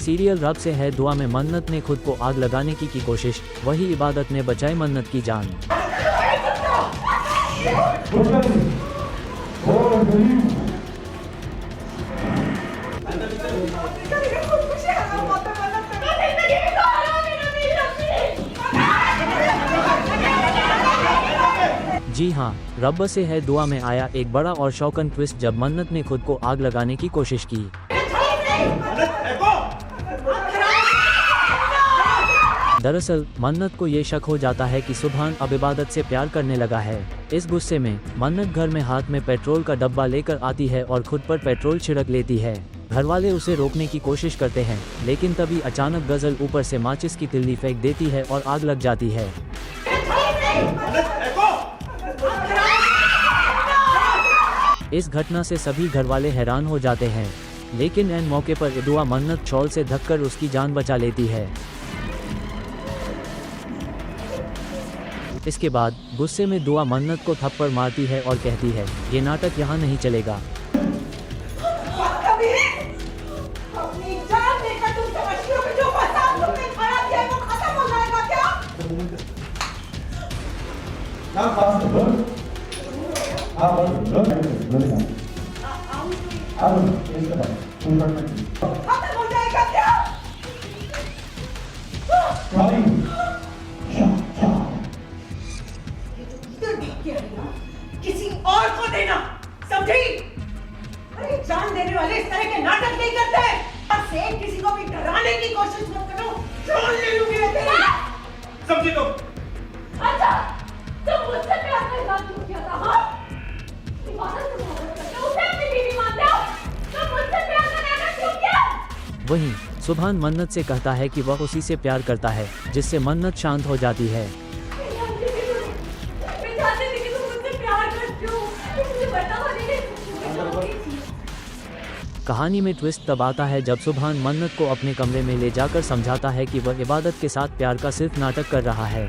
Serial रब से है दुआ में मन्नत ने खुद को आग लगाने की कोशिश, वही इबादत ने बचाई मन्नत की जान। जी हाँ, रब से है दुआ में आया एक बड़ा और शौकन ट्विस्ट जब मन्नत ने खुद को आग लगाने की कोशिश की। दरअसल मन्नत को ये शक हो जाता है कि सुभान अब इबादत से प्यार करने लगा है। इस गुस्से में मन्नत घर में हाथ में पेट्रोल का डब्बा लेकर आती है और खुद पर पेट्रोल छिड़क लेती है। घर वाले उसे रोकने की कोशिश करते हैं, लेकिन तभी अचानक गजल ऊपर से माचिस की तिल्ली फेंक देती है और आग लग जाती है। इस घटना से सभी घर वाले हैरान हो जाते हैं, लेकिन ऐन मौके पर दुआ मन्नत शॉल से ढककर उसकी जान बचा लेती है। इसके बाद गुस्से में दुआ मन्नत को थप्पड़ मारती है और कहती है, ये नाटक यहाँ नहीं चलेगा। किसी और को देना, समझी? अरे जान देने वाले इस तरह के नाटक नहीं करते। और से किसी को भी डराने की कोशिश मत करो, जान ले लूंगी मैं तेरी। समझी तुम? अच्छा, तुम मुझसे प्यार का इज़हार क्यों किया था, हाँ? इबादत से मोहब्बत करते हो, उसे अपनी बीवी मानते हो, तुम मुझसे प्यार का नाटक क्यों किया? वहीं सुभान मन्नत से कहता है कि वह उसी से प्यार करता है, जिससे मन्नत शांत हो जाती है। कहानी में ट्विस्ट तब आता है जब सुभान मन्नत को अपने कमरे में ले जाकर समझाता है कि वह इबादत के साथ प्यार का सिर्फ नाटक कर रहा है।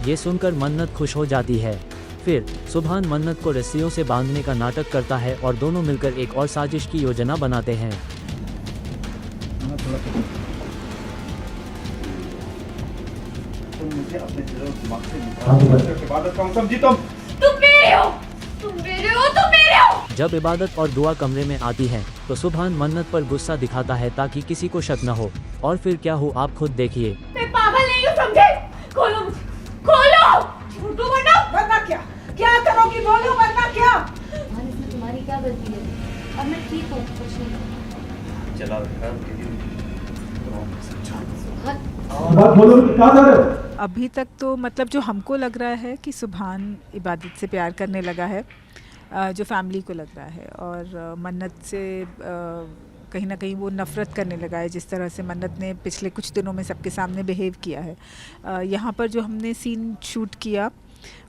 ये सुनकर मन्नत खुश हो जाती है। फिर सुभान मन्नत को रस्सियों से बांधने का नाटक करता है और दोनों मिलकर एक और साजिश की योजना बनाते हैं। जब इबादत और दुआ कमरे में आती है तो सुभान मन्नत पर गुस्सा दिखाता है ताकि किसी को शक न हो, और फिर क्या हो आप खुद देखिए। मैं पागल नहीं हूँ, समझे? खोलो मुझे, खोलो! झूठू वरना वरना क्या करोगी, बोलो वरना क्या? इसमें तुम्हारी क्या गलती है? अब मैं ठीक हूँ, कुछ नहीं। चला अभी तक तो मतलब जो हमको लग रहा है कि सुभान इबादत से प्यार करने लगा है, जो फैमिली को लग रहा है, और मन्नत से कहीं ना कहीं वो नफ़रत करने लगा है, जिस तरह से मन्नत ने पिछले कुछ दिनों में सबके सामने बिहेव किया है। यहाँ पर जो हमने सीन शूट किया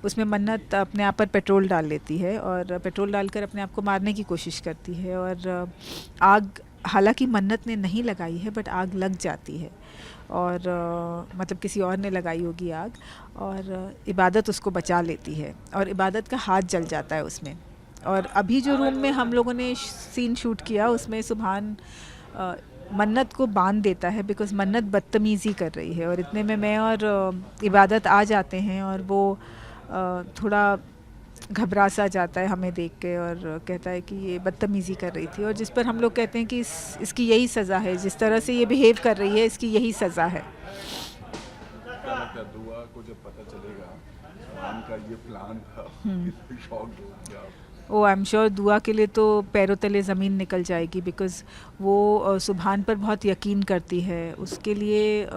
उसमें मन्नत अपने आप पर पेट्रोल डाल लेती है और पेट्रोल डालकर अपने आप को मारने की कोशिश करती है, और आग हालांकि मन्नत ने नहीं लगाई है बट आग लग जाती है, और मतलब किसी और ने लगाई होगी आग, और इबादत उसको बचा लेती है और इबादत का हाथ जल जाता है उसमें। और अभी जो रूम में हम लोगों ने सीन शूट किया उसमें सुभान मन्नत को बांध देता है बिकॉज़ मन्नत बदतमीज़ी कर रही है, और इतने में मैं और इबादत आ जाते हैं और वो थोड़ा घबरा सा जाता है हमें देख के और कहता है कि ये बदतमीज़ी कर रही थी, और जिस पर हम लोग कहते हैं कि इसकी यही सज़ा है, जिस तरह से ये बिहेव कर रही है इसकी यही सज़ा है। दुआ को जब पता चलेगा सुभान का ये प्लान था, shock oh I am sure दुआ के लिए तो पैरों तले ज़मीन निकल जाएगी, बिकॉज़ वो सुभान पर बहुत यकीन करती है। उसके लिए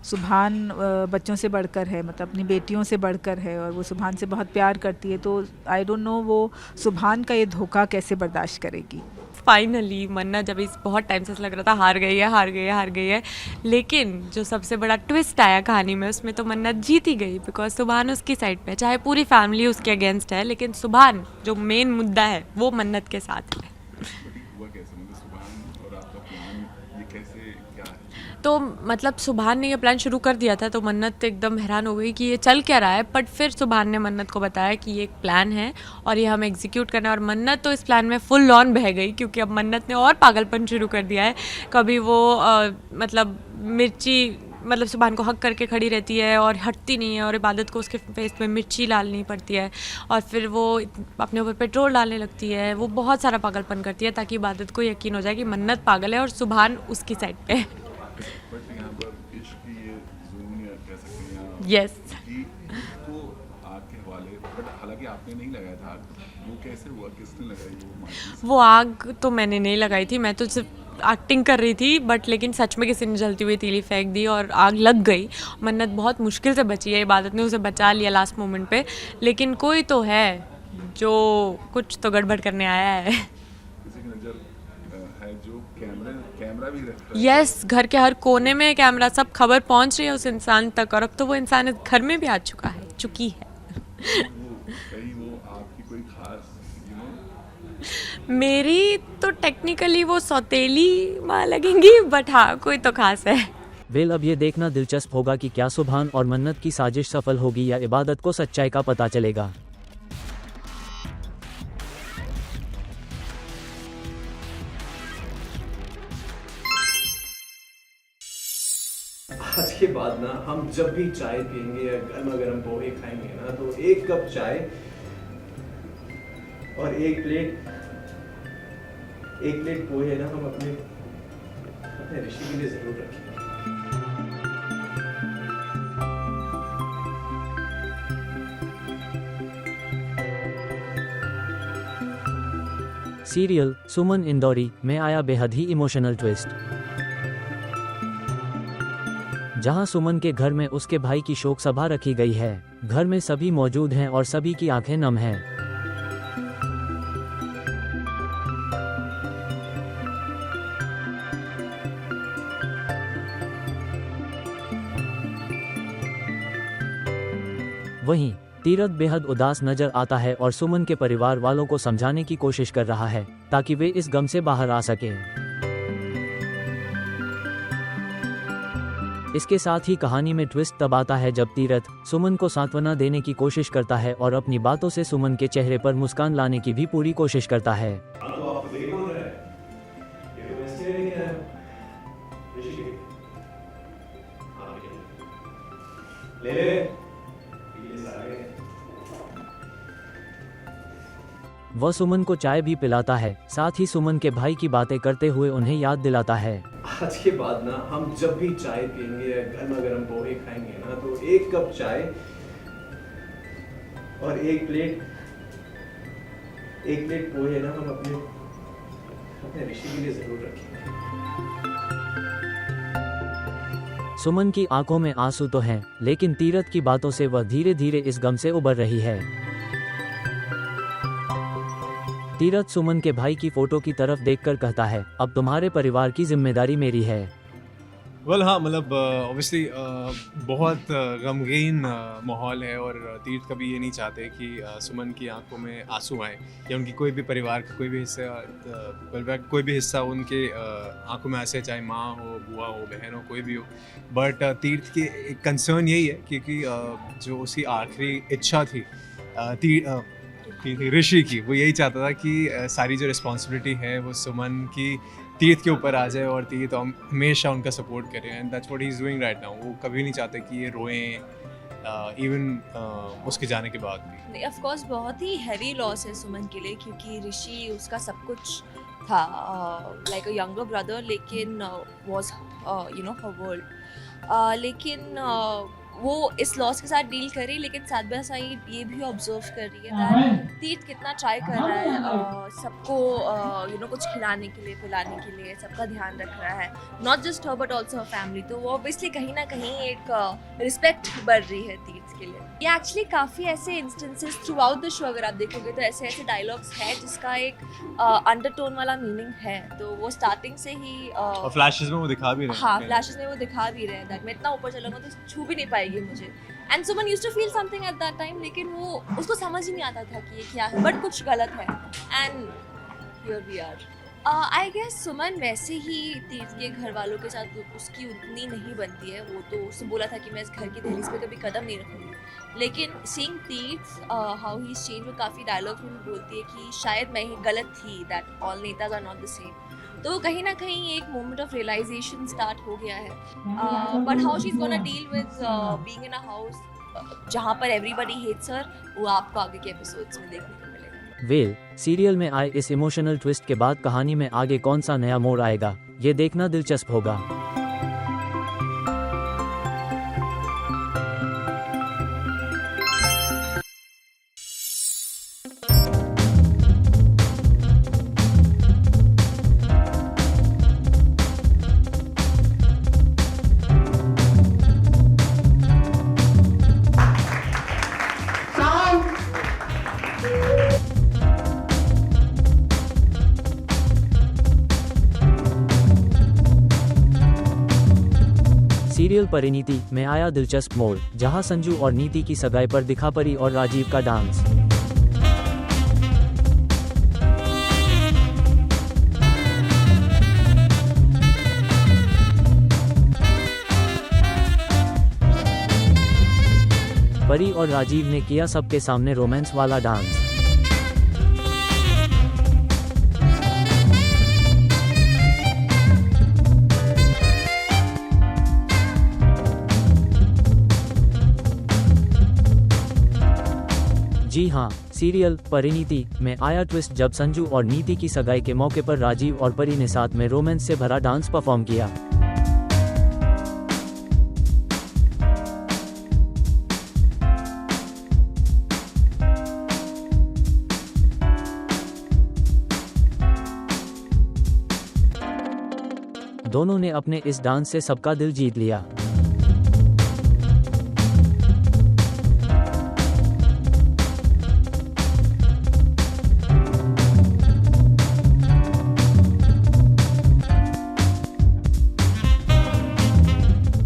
सुभान बच्चों से बढ़कर है, मतलब अपनी बेटियों से बढ़कर है, और वो सुभान से बहुत प्यार करती है। तो आई डोंट नो वो सुभान का ये धोखा कैसे बर्दाश्त करेगी। फाइनली मन्नत जब इस बहुत टाइम से लग रहा था हार गई है, लेकिन जो सबसे बड़ा ट्विस्ट आया कहानी में उसमें तो मन्नत जीत ही गई, बिकॉज सुभान उसकी साइड पे है। चाहे पूरी फैमिली उसके अगेंस्ट है, लेकिन सुभान जो मेन मुद्दा है वो मन्नत के साथ है। हुआ कैसे, मतलब सुभान और आपका प्लान ये कैसे क्या है? तो मतलब सुभान ने ये प्लान शुरू कर दिया था, तो मन्नत एकदम हैरान हो गई कि ये चल क्या रहा है। बट फिर सुभान ने मन्नत को बताया कि ये एक प्लान है और ये हम एग्जीक्यूट करना है, और मन्नत तो इस प्लान में फुल ऑन बह गई, क्योंकि अब मन्नत ने और पागलपन शुरू कर दिया है। कभी वो मतलब मिर्ची, मतलब सुभान को हक करके खड़ी रहती है और हटती नहीं है, और इबादत को उसके फेस में मिर्ची डालनी पड़ती है, और फिर वो अपने ऊपर पेट्रोल डालने लगती है। वो बहुत सारा पागलपन करती है ताकि इबादत को यकीन हो जाए कि मन्नत पागल है और सुभान उसकी साइड पे है। बट यहाँ पर इश्क की ये जुनून या कह सकते हैं यस कि तो आग के हवाले, बट हालांकि आपने नहीं लगाया था आग, वो कैसे हुआ, किसने लगाई वो माचिस? वो आग तो मैंने नहीं लगाई थी, मैं तो सिर्फ एक्टिंग कर रही थी, बट लेकिन सच में किसी ने जलती हुई तीली फेंक दी और आग लग गई। मन्नत बहुत मुश्किल से बची है, इबादत ने उसे बचा लिया लास्ट मोमेंट पे, लेकिन कोई तो है जो कुछ तो गड़बड़ करने आया है। किसी की नज़र है जो कैमरा भी रखता है। यस, घर के हर कोने में कैमरा, सब खबर पहुंच रही है उस इंसान तक, और अब तो वो इंसान इस घर में भी आ चुकी है। वो कहीं वो आपकी कोई खास मेरी तो टेक्निकली वो सौतेली माँ लगेंगी, बट हाँ कोई तो खास है। वेल, अब ये देखना दिलचस्प होगा कि क्या सुभान और मन्नत की साजिश सफल होगी या इबादत को सच्चाई का पता चलेगा। आज के बाद ना हम जब भी चाय पियेंगे या गर्मा गर्म पोहे खाएंगे ना, तो एक कप चाय और एक प्लेट पोहे ना हम अपने ऋषि के लिए जरूर रखेंगे। सीरियल सुमन इंदौरी में आया बेहद ही इमोशनल ट्विस्ट, जहां सुमन के घर में उसके भाई की शोक सभा रखी गई है। घर में सभी मौजूद हैं और सभी की आंखें नम हैं। वहीं तीरथ बेहद उदास नजर आता है और सुमन के परिवार वालों को समझाने की कोशिश कर रहा है ताकि वे इस गम से बाहर आ सकें। इसके साथ ही कहानी में ट्विस्ट तब आता है जब तीरथ सुमन को सांत्वना देने की कोशिश करता है और अपनी बातों से सुमन के चेहरे पर मुस्कान लाने की भी पूरी कोशिश करता है। तो आप देख कौन रहे हैं? ये तो वैसे ही है ऋषि के। हाँ ले ये सारे। वह सुमन को चाय भी पिलाता है, साथ ही सुमन के भाई की बातें करते हुए उन्हें याद दिलाता है। आज के बाद ना हम जब भी चाय पियेंगे या गर्मा गर्म पोहे खाएंगे ना, तो एक कप चाय और एक प्लेट पोहे ना हम अपने ऋषि के लिए जरूर रखेंगे। सुमन की आंखों में आंसू तो हैं, लेकिन तीरथ की बातों से वह धीरे धीरे इस गम से उबर रही है। तीरथ सुमन के भाई की फोटो की तरफ देखकर कहता है, अब तुम्हारे परिवार की जिम्मेदारी मेरी है। वेल हाँ, मतलब ऑब्वियसली बहुत गमगीन माहौल है, और तीर्थ कभी ये नहीं चाहते कि सुमन की आंखों में आंसू आए या उनकी कोई भी परिवार का कोई भी हिस्सा उनके आंखों में आंसू, चाहे माँ हो, बुआ हो, बहन हो, कोई भी हो। बट तीर्थ की एक कंसर्न यही है क्योंकि जो उसकी आखिरी इच्छा थी ऋषि की, वो यही चाहता था कि सारी जो रिस्पॉन्सिबिलिटी है वो सुमन की तीर्थ के ऊपर आ जाए और तीर्थ हमेशा उनका सपोर्ट करे, and that's what he is doing right now. वो कभी नहीं चाहते कि ये रोएं इवन उसके जाने के बाद भी। ऑफ कोर्स बहुत ही हैवी लॉस है सुमन के लिए, क्योंकि ऋषि उसका सब कुछ था, लाइक अ यंगर ब्रदर, लेकिन वाज हर वर्ल्ड। लेकिन वो इस लॉस के साथ डील करे, लेकिन साथ बाय साइड ये भी ऑब्जर्व कर रही है दैट तीर्थ कितना ट्राई कर रहा है सबको कुछ खिलाने के लिए, पिलाने के लिए, सबका ध्यान रख रहा है, not just her but also her family. तो वो ऑब्वियसली कहीं ना कहीं एक रिस्पेक्ट बढ़ रही है तीर्थ के लिए। ये एक्चुअली काफ़ी ऐसे instances through out the show अगर आप देखोगे तो ऐसे ऐसे डायलॉग्स हैं जिसका एक अंडरटोन वाला मीनिंग है। तो वो स्टार्टिंग से ही और फ्लैशेस में वो दिखा भी रहे हैं। हाँ, फ्लैशेस में वो दिखा भी रहे हैं दैट मैं इतना ऊपर चलूंगा तो छू भी नहीं पाएगी मुझे। And Suman used to feel something at that time, लेकिन वो उसको समझ ही नहीं आता था कि ये क्या है, बट कुछ गलत है। And here we are. I guess Suman वैसे ही तीर्थ के घर वालों के साथ उसकी उतनी नहीं बनती है। वो तो उसने बोला था कि मैं इस घर की दहलीज पे कभी कदम नहीं रखूँगी, लेकिन सीइंग तीर्थ हाउ ही इज चेंज, वो काफ़ी डायलॉग्स में बोलती है कि शायद मैं ही गलत थी, दैट ऑल नेताज आर नॉट द सेम। तो कहीं ना कहीं एक मोमेंट ऑफ रियलाइजेशन स्टार्ट हो गया है। But how she is gonna deal with being in a house जहाँ पर एवरीबडी हेट्स हर, वो आपको आगे के एपिसोड्स में देखने को मिलेगा। वेल, सीरियल में आए इस इमोशनल ट्विस्ट के बाद कहानी में आगे कौन सा नया मोड़ आएगा, ये देखना दिलचस्प होगा। सीरियल परिणीति में आया दिलचस्प मोड़, जहां संजू और नीति की सगाई पर दिखा परी और राजीव का डांस। परी और राजीव ने किया सबके सामने रोमांस वाला डांस। जी हाँ, सीरियल परिणीति में आया ट्विस्ट जब संजू और नीति की सगाई के मौके पर राजीव और परी ने साथ में रोमांस से भरा डांस परफॉर्म किया। दोनों ने अपने इस डांस से सबका दिल जीत लिया।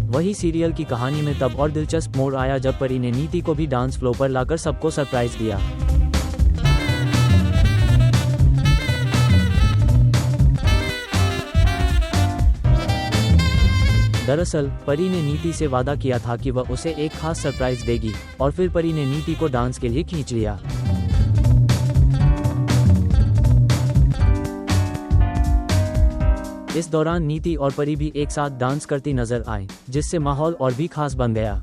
वही सीरियल की कहानी में तब और दिलचस्प मोड़ आया जब परी ने नीति को भी डांस फ्लो पर लाकर सबको सरप्राइज दिया। दरअसल परी ने नीति से वादा किया था कि वह उसे एक खास सरप्राइज देगी, और फिर परी ने नीति को डांस के लिए खींच लिया। इस दौरान नीति और परी भी एक साथ डांस करती नजर आए, जिससे माहौल और भी खास बन गया।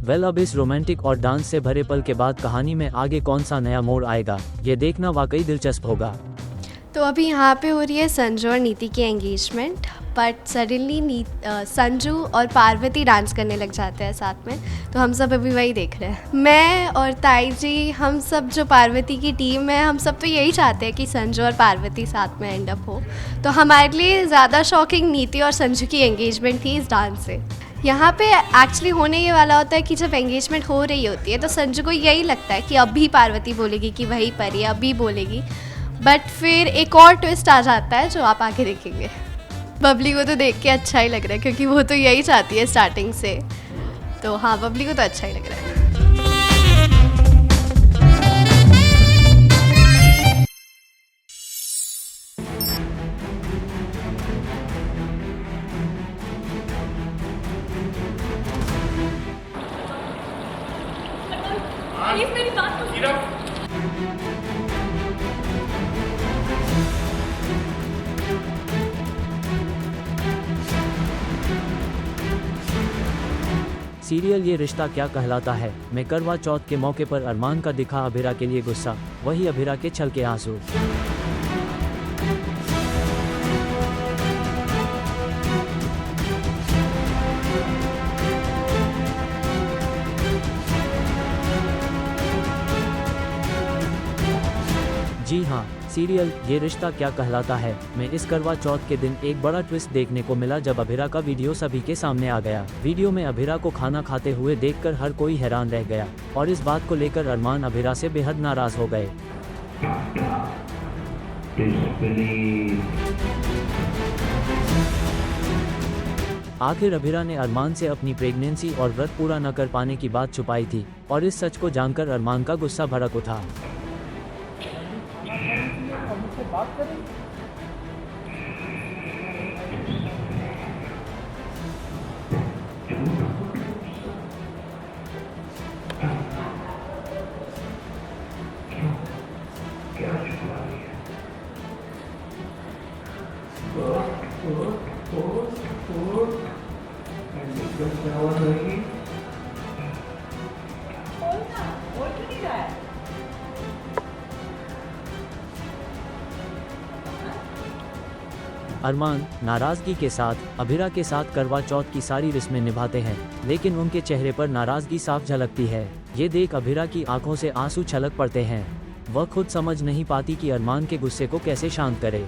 वेल, अब इस रोमांटिक और डांस से भरे पल के बाद कहानी में आगे कौन सा नया मोड़ आएगा, ये देखना वाकई दिलचस्प होगा। तो अभी यहाँ पे हो रही है संजू और नीति की एंगेजमेंट, बट सडनली संजू और पार्वती डांस करने लग जाते हैं साथ में। तो हम सब अभी वही देख रहे हैं। मैं और ताई जी, हम सब जो पार्वती की टीम है, हम सब तो यही चाहते हैं कि संजू और पार्वती साथ में एंड अप हो। तो हमारे लिए ज़्यादा शॉकिंग नीति और संजू की एंगेजमेंट थी इस डांस से। यहाँ पे एक्चुअली होने ये वाला होता है कि जब एंगेजमेंट हो रही होती है तो संजू को यही लगता है कि अभी पार्वती बोलेगी कि वही परी अभी बोलेगी, बट फिर एक और ट्विस्ट आ जाता है जो आप आगे देखेंगे। बबली को तो देख के अच्छा ही लग रहा है क्योंकि वो तो यही चाहती है स्टार्टिंग से। तो हाँ, बबली को तो अच्छा ही लग रहा है। प्लीज मेरी बात तो सीरियल ये रिश्ता क्या कहलाता है में करवा चौथ के मौके पर अरमान का दिखा अभिरा के लिए गुस्सा, वही अभिरा के छल के आंसू। सीरियल ये रिश्ता क्या कहलाता है में इस करवा चौथ के दिन एक बड़ा ट्विस्ट देखने को मिला जब अभिरा का वीडियो सभी के सामने आ गया। वीडियो में अभिरा को खाना खाते हुए देखकर हर कोई हैरान रह गया और इस बात को लेकर अरमान अभिरा से बेहद नाराज हो गए। आखिर अभिरा ने अरमान से अपनी प्रेगनेंसी और व्रत पूरा न कर पाने की बात छुपाई थी और इस सच को जानकर अरमान का गुस्सा भड़क उठा। अरमान नाराजगी के साथ अभिरा के साथ करवा चौथ की सारी रस्में निभाते हैं, लेकिन उनके चेहरे पर नाराजगी साफ झलकती है। ये देख अभिरा की आंखों से आंसू छलक पड़ते हैं। वह खुद समझ नहीं पाती कि अरमान के गुस्से को कैसे शांत करे।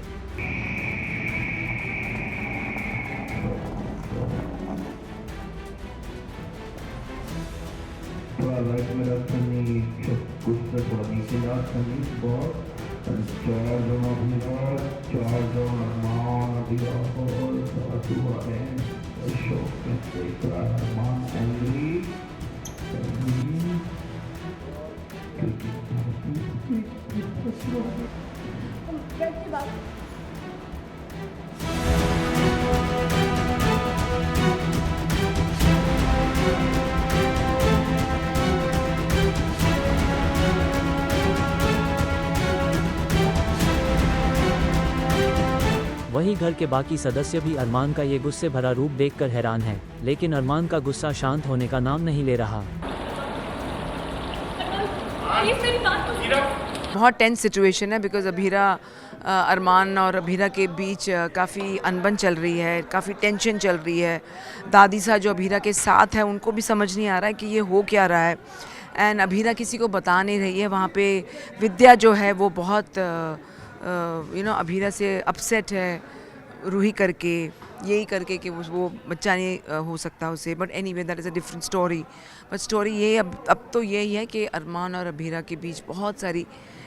वहीं घर के बाकी सदस्य भी अरमान का ये गुस्से भरा रूप देखकर हैरान हैं, लेकिन अरमान का गुस्सा शांत होने का नाम नहीं ले रहा। बहुत टेंस सिचुएशन है बिकॉज अभिरा अरमान और अभिरा के बीच काफ़ी अनबन चल रही है, काफ़ी टेंशन चल रही है। दादी सा जो अभिरा के साथ है उनको भी समझ नहीं आ रहा है कि ये हो क्या रहा है एंड अभिरा किसी को बता नहीं रही है। वहाँ पे विद्या जो है वो बहुत अभिरा से अपसेट है, रूही करके यही करके कि वो बच्चा नहीं हो सकता उसे। But anyway that is a different story. But story ये अब तो यही है कि अरमान और अभिरा के बीच बहुत सारी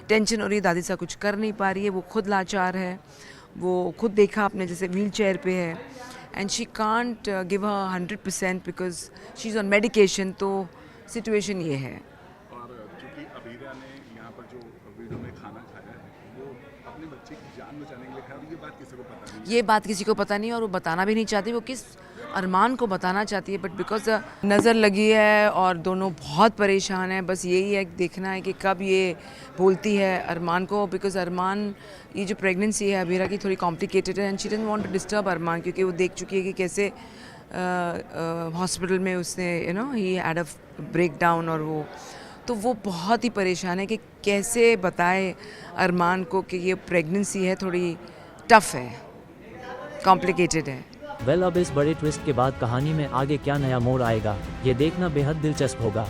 टेंशन हो रही है। दादी सा कुछ कर नहीं पा रही है, वो खुद लाचार है, वो खुद देखा आपने जैसे व्हील चेयर पे है and she can't give her 100% because she is on medication. तो सिचुएशन ये है। और क्योंकि अभिरा ने यहाँ पर जो वीडियो में खाना खाया है वो अपने बच्चे की जान बचाने के लिए खाया, ये बात किसी को पता नहीं। ये बात किसी को पता नहीं और वो बताना भी नहीं चाहती। वो किस अरमान को बताना चाहती है बट बिकॉज नज़र लगी है और दोनों बहुत परेशान हैं। बस यही है देखना है कि कब ये बोलती है अरमान को, बिकॉज अरमान ये जो प्रेगनेंसी है अभिरा की थोड़ी कॉम्प्लिकेटेड है and she doesn't want to disturb Arman, क्योंकि वो देख चुकी है कि कैसे हॉस्पिटल में उसने he had a breakdown और वो बहुत ही परेशान है कि कैसे बताए अरमान को कि ये प्रेगनेंसी है थोड़ी टफ है, कॉम्प्लिकेटेड है। अब इस बड़े ट्विस्ट के बाद कहानी में आगे क्या नया मोड़ आएगा ये देखना बेहद दिलचस्प होगा।